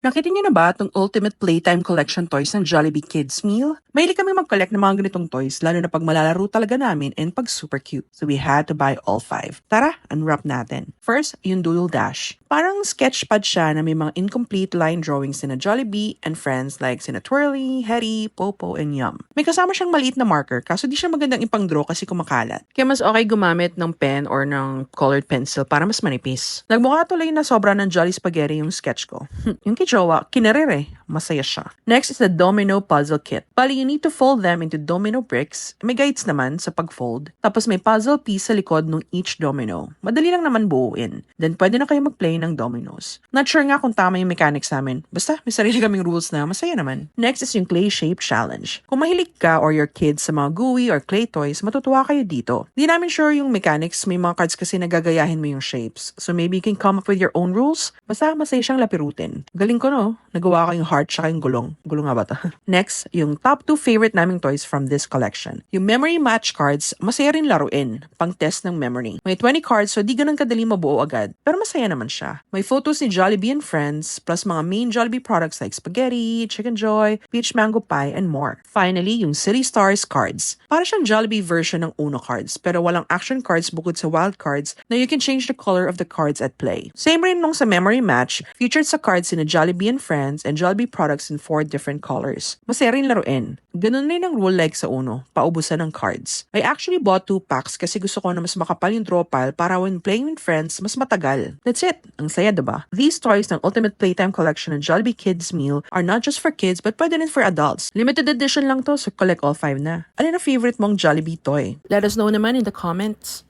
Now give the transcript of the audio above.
Nakita niyo na ba itong Ultimate Playtime Collection toys ng Jollibee Kids Meal? Mahilig kami mag-collect ng mga ganitong toys, lalo na pag malalaro talaga namin and pag super cute. So we had to buy all 5. Tara, unwrap natin. First, yung Doodle Dash. Parang sketchpad siya na may mga incomplete line drawings na Jollibee and friends like sina Twirly, Hetty, Popo, and Yum. May kasama siyang maliit na marker kaso di siya magandang ipang-draw kasi kumakalat. Kaya mas okay gumamit ng pen or ng colored pencil para mas manipis. Nagmukha tuloy na sobra ng Jolly Spaghetti yung sketch ko. Yung kay Jowa, kinerer masaya siya. Next is the Domino Puzzle Kit. Bali, you need to fold them into domino bricks. May guides naman sa pag-fold. Tapos may puzzle piece sa likod ng each domino. Madali lang naman buuin. Then pwede na kayo mag-play ng dominoes. Not sure nga kung tama yung mechanics namin. Basta may sarili kaming rules na masaya naman. Next is yung Clay Shape Challenge. Kung mahilig ka or your kids sa mga gooey or clay toys, matutuwa kayo dito. Di namin sure yung mechanics. May mga cards kasi nagagayahin mo yung shapes. So maybe you can come up with your own rules. Basta masaya siyang lapirutin. Galing ko no? Nagawa ko yung heart tsaka yung gulong. Gulong nga ba ta? Next, yung top 2 favorite naming toys from this collection. Yung memory match cards, masaya rin laruin. Pang test ng memory. May 20 cards so di ganun kadali mabuo agad. Pero masaya naman siya. May photos ni Jollibee and friends, plus mga main Jollibee products like spaghetti, chicken joy, peach mango pie, and more. Finally, yung City Stars cards. Para siyang Jollibee version ng Uno cards, pero walang action cards bukod sa wild cards na you can change the color of the cards at play. Same rin nung sa memory match, featured sa cards sina Jollibee and friends and Jollibee products in 4 different colors. Masaya rin laruin. Ganun rin ang rule like sa Uno, paubusan ng cards. I actually bought 2 packs kasi gusto ko na mas makapal yung draw pile para when playing with friends, mas matagal. That's it. Ang saya, diba? These toys ng Ultimate Playtime Collection ng Jollibee Kids Meal are not just for kids but pwede rin for adults. Limited edition lang to so collect all 5 na. Ano na favorite mong Jollibee toy? Let us know naman in the comments.